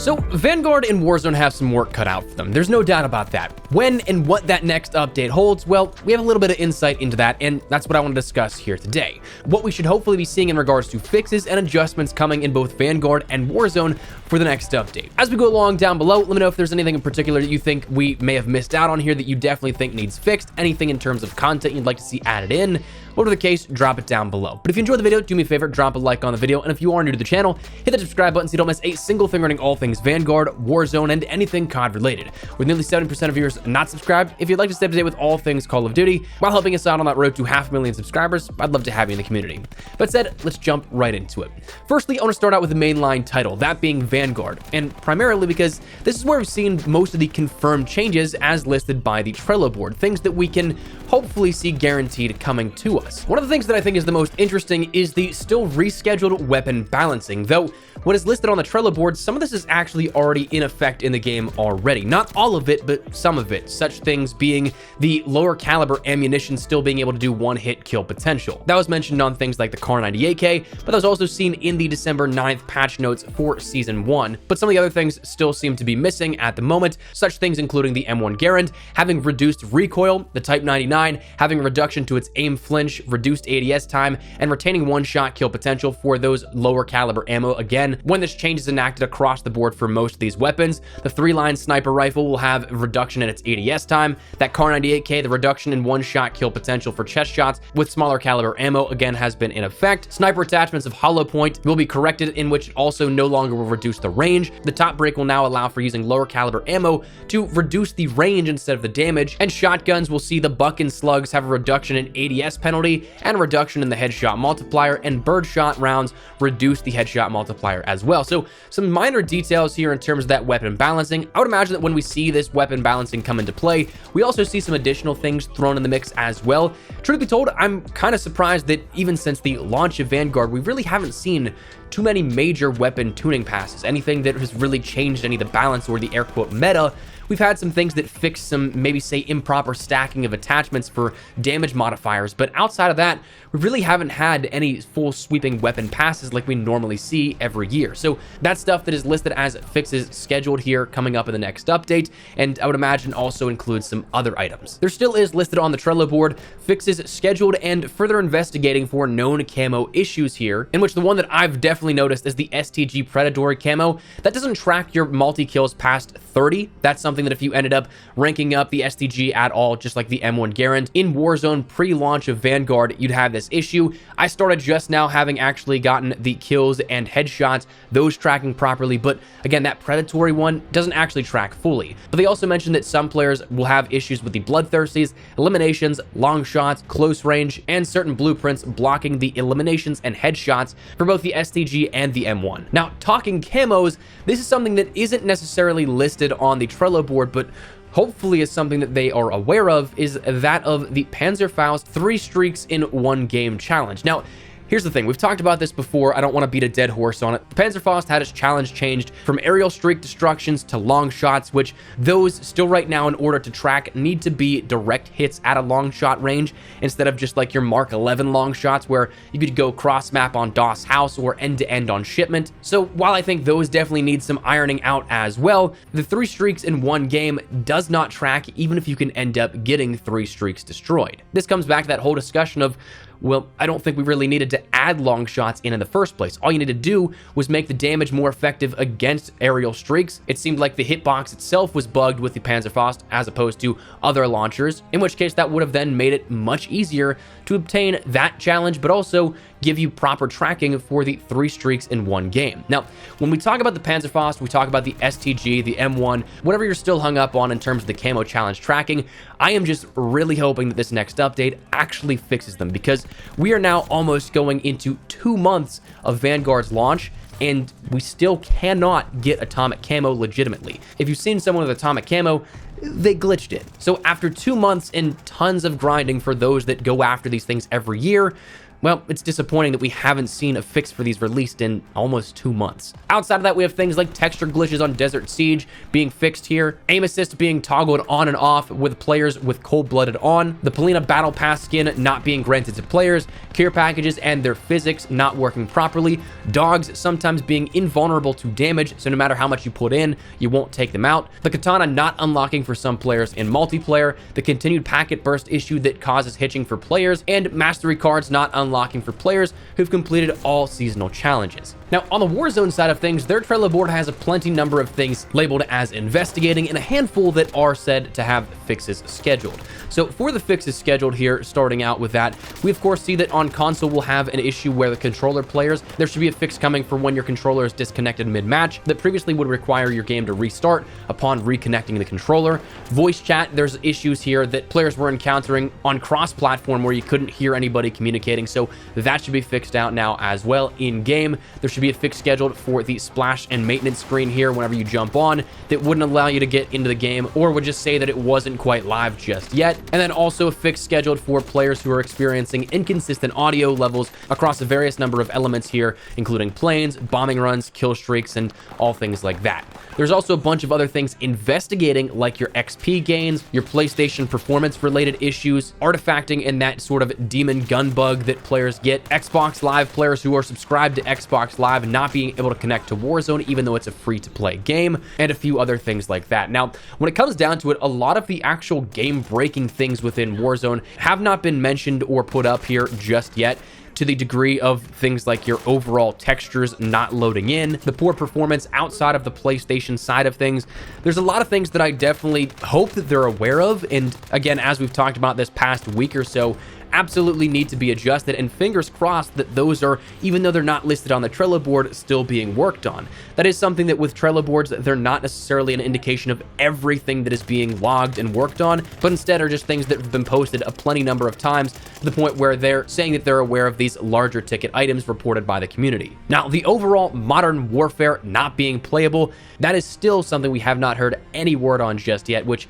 So Vanguard and Warzone have some work cut out for them. There's no doubt about that. When and what that next update holds, well, we have a little bit of insight into that, and that's what I want to discuss here today. What we should hopefully be seeing in regards to fixes and adjustments coming in both Vanguard and Warzone for the next update. As we go along down below, let me know if there's anything in particular that you think we may have missed out on here that you definitely think needs fixed, anything in terms of content you'd like to see added in. Whatever the case, drop it down below. But if you enjoyed the video, do me a favor, drop a like on the video, and if you are new to the channel, hit that subscribe button so you don't miss a single thing regarding all things Vanguard, Warzone, and anything COD related. With nearly 70% of viewers not subscribed, if you'd like to stay up to date with all things Call of Duty, while helping us out on that road to 500,000 subscribers, I'd love to have you in the community. That said, let's jump right into it. Firstly, I want to start out with the mainline title, that being Vanguard, and primarily because this is where we've seen most of the confirmed changes as listed by the Trello board, things that we can hopefully see guaranteed coming to us. One of the things that I think is the most interesting is the still rescheduled weapon balancing, though what is listed on the Trello board, some of this is actually already in effect in the game already. Not all of it, but some of it. Such things being the lower caliber ammunition still being able to do one-hit kill potential. That was mentioned on things like the Kar 98K, but that was also seen in the December 9th patch notes for Season 1. But some of the other things still seem to be missing at the moment, such things including the M1 Garand having reduced recoil, the Type 99 having a reduction to its aim flinch, reduced ADS time, and retaining one-shot kill potential for those lower caliber ammo. Again, when this change is enacted across the board for most of these weapons, the 3-line sniper rifle will have a reduction in its ADS time. That Kar 98K, the reduction in one-shot kill potential for chest shots with smaller caliber ammo, again has been in effect. Sniper attachments of hollow point will be corrected, in which it also no longer will reduce the range. The top break will now allow for using lower caliber ammo to reduce the range instead of the damage, and shotguns will see the buck and slugs have a reduction in ADS penalty and a reduction in the headshot multiplier, and birdshot rounds reduce the headshot multiplier as well. So some minor details here in terms of that weapon balancing. I would imagine that when we see this weapon balancing come into play, we also see some additional things thrown in the mix as well. Truth be told, I'm kind of surprised that even since the launch of Vanguard, we really haven't seen too many major weapon tuning passes, anything that has really changed any of the balance or the air quote meta. We've had some things that fix some, maybe say, improper stacking of attachments for damage modifiers, but outside of that, we really haven't had any full sweeping weapon passes like we normally see every year. So that's stuff that is listed as fixes scheduled here coming up in the next update, and I would imagine also includes some other items. There still is listed on the Trello board fixes scheduled and further investigating for known camo issues here, in which the one that I've definitely noticed is the STG Predatory camo. That doesn't track your multi-kills past 30. That's something that if you ended up ranking up the STG at all, just like the M1 Garand in Warzone pre-launch of Vanguard, you'd have this issue. I started just now having actually gotten the kills and headshots, those tracking properly, but again, that Predatory one doesn't actually track fully. But they also mentioned that some players will have issues with the Bloodthirsties, eliminations, long shots, close range, and certain blueprints blocking the eliminations and headshots for both the STG and the M1. Now, talking camos, this is something that isn't necessarily listed on the Trello board, but hopefully is something that they are aware of, is that of the Panzerfaust 3 streaks in 1 game challenge. Now, here's the thing, we've talked about this before, I don't want to beat a dead horse on it. Panzerfaust had its challenge changed from aerial streak destructions to long shots, which those still right now in order to track need to be direct hits at a long shot range instead of just like your Mark 11 long shots where you could go cross map on DOS house or end to end on shipment. So while I think those definitely need some ironing out as well, the 3 streaks in 1 game does not track even if you can end up getting 3 streaks destroyed. This comes back to that whole discussion of, well, I don't think we really needed to add long shots in the first place. All you needed to do was make the damage more effective against aerial streaks. It seemed like the hitbox itself was bugged with the Panzerfaust as opposed to other launchers, in which case that would have then made it much easier to obtain that challenge, but also give you proper tracking for the 3 streaks in 1 game. Now, when we talk about the Panzerfaust, we talk about the STG, the M1, whatever you're still hung up on in terms of the camo challenge tracking, I am just really hoping that this next update actually fixes them, because we are now almost going into 2 months of Vanguard's launch, and we still cannot get atomic camo legitimately. If you've seen someone with atomic camo, they glitched it. So after 2 months and tons of grinding for those that go after these things every year, well, it's disappointing that we haven't seen a fix for these released in almost 2 months. Outside of that, we have things like texture glitches on Desert Siege being fixed here, aim assist being toggled on and off with players with cold-blooded on, the Polina Battle Pass skin not being granted to players, care packages and their physics not working properly, dogs sometimes being invulnerable to damage, so no matter how much you put in, you won't take them out, the katana not unlocking for some players in multiplayer, the continued packet burst issue that causes hitching for players, and mastery cards not unlocking for players who've completed all seasonal challenges. Now, on the Warzone side of things, their Trello board has a plenty number of things labeled as investigating and a handful that are said to have fixes scheduled. So for the fixes scheduled here, starting out with that, we of course see that on console we'll have an issue where the controller players, there should be a fix coming for when your controller is disconnected mid-match that previously would require your game to restart upon reconnecting the controller. Voice chat, there's issues here that players were encountering on cross-platform where you couldn't hear anybody communicating, so that should be fixed out now as well in-game. There should be a fix scheduled for the splash and maintenance screen here whenever you jump on that wouldn't allow you to get into the game or would just say that it wasn't quite live just yet. And then also a fix scheduled for players who are experiencing inconsistent audio levels across a various number of elements here, including planes, bombing runs, kill streaks, and all things like that. There's also a bunch of other things investigating, like your XP gains, your PlayStation performance related issues, artifacting and that sort of demon gun bug that players get, Xbox Live players who are subscribed to Xbox Live not being able to connect to Warzone even though it's a free-to-play game, and a few other things like that. Now, when it comes down to it, a lot of the actual game-breaking things within Warzone have not been mentioned or put up here just yet, to the degree of things like your overall textures not loading in, the poor performance outside of the PlayStation side of things. There's a lot of things that I definitely hope that they're aware of, and again, as we've talked about this past week or so, absolutely need to be adjusted, and fingers crossed that those are, even though they're not listed on the Trello board, still being worked on. That is something that with Trello boards, they're not necessarily an indication of everything that is being logged and worked on, but instead are just things that have been posted a plenty number of times to the point where they're saying that they're aware of these larger ticket items reported by the community. Now, the overall Modern Warfare not being playable, that is still something we have not heard any word on just yet, which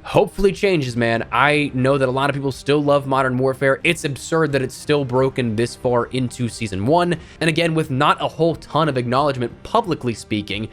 hopefully changes, man. I know that a lot of people still love Modern Warfare. It's absurd that it's still broken this far into Season 1. And again, with not a whole ton of acknowledgement, publicly speaking,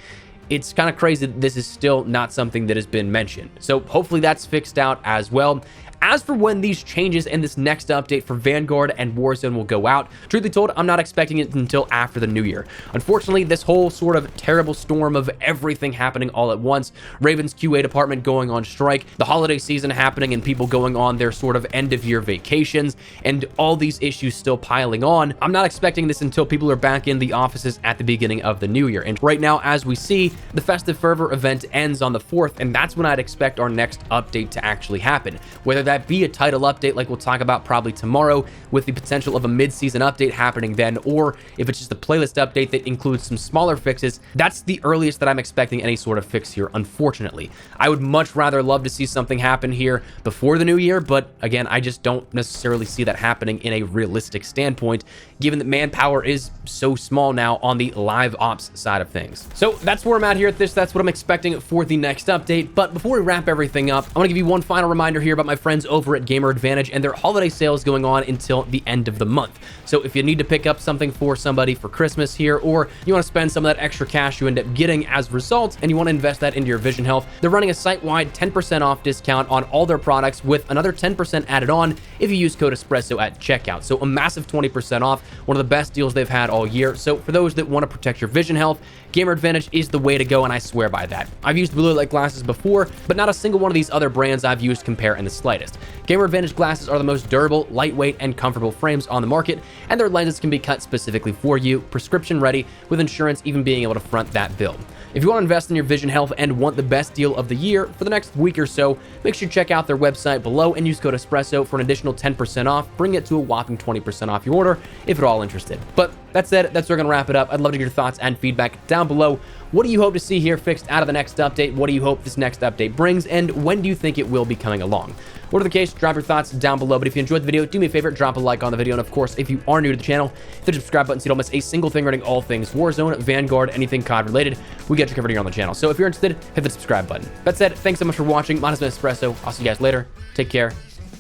it's kind of crazy that this is still not something that has been mentioned. So hopefully that's fixed out as well. As for when these changes and this next update for Vanguard and Warzone will go out, truthfully told, I'm not expecting it until after the new year. Unfortunately, this whole sort of terrible storm of everything happening all at once, Raven's QA department going on strike, the holiday season happening and people going on their sort of end-of-year vacations, and all these issues still piling on, I'm not expecting this until people are back in the offices at the beginning of the new year. And right now, as we see, the Festive Fervor event ends on the 4th, and that's when I'd expect our next update to actually happen. Whether that be a title update like we'll talk about probably tomorrow, with the potential of a mid-season update happening then, or if it's just a playlist update that includes some smaller fixes, that's the earliest that I'm expecting any sort of fix here, unfortunately. I would much rather love to see something happen here before the new year, but again, I just don't necessarily see that happening in a realistic standpoint, given that manpower is so small now on the live ops side of things. So that's where I'm at here at this. That's what I'm expecting for the next update. But before we wrap everything up, I want to give you one final reminder here about my friends over at Gamer Advantage and their holiday sales going on until the end of the month. So if you need to pick up something for somebody for Christmas here, or you want to spend some of that extra cash you end up getting as a result and you want to invest that into your vision health, they're running a site-wide 10% off discount on all their products with another 10% added on if you use code espresso at checkout. So a massive 20% off, one of the best deals they've had all year. So for those that want to protect your vision health, Gamer Advantage is the way to go, and I swear by that. I've used blue light glasses before, but not a single one of these other brands I've used compare in the slightest. Gamer Advantage glasses are the most durable, lightweight, and comfortable frames on the market, and their lenses can be cut specifically for you, prescription ready, with insurance even being able to front that bill. If you want to invest in your vision health and want the best deal of the year for the next week or so, make sure you check out their website below and use code espresso for an additional 10% off, bring it to a whopping 20% off your order if at all interested. But That said, that's where we're going to wrap it up. I'd love to get your thoughts and feedback down below. What do you hope to see here fixed out of the next update? What do you hope this next update brings? And when do you think it will be coming along? Whatever the case, drop your thoughts down below. But if you enjoyed the video, do me a favor, drop a like on the video. And of course, if you are new to the channel, hit the subscribe button so you don't miss a single thing regarding all things Warzone, Vanguard, anything COD related. We get you covered here on the channel. So if you're interested, hit the subscribe button. That said, thanks so much for watching. Mine has been Espresso. I'll see you guys later. Take care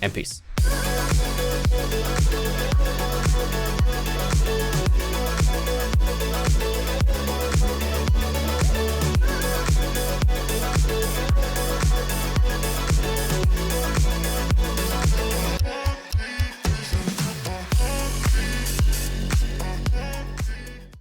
and peace.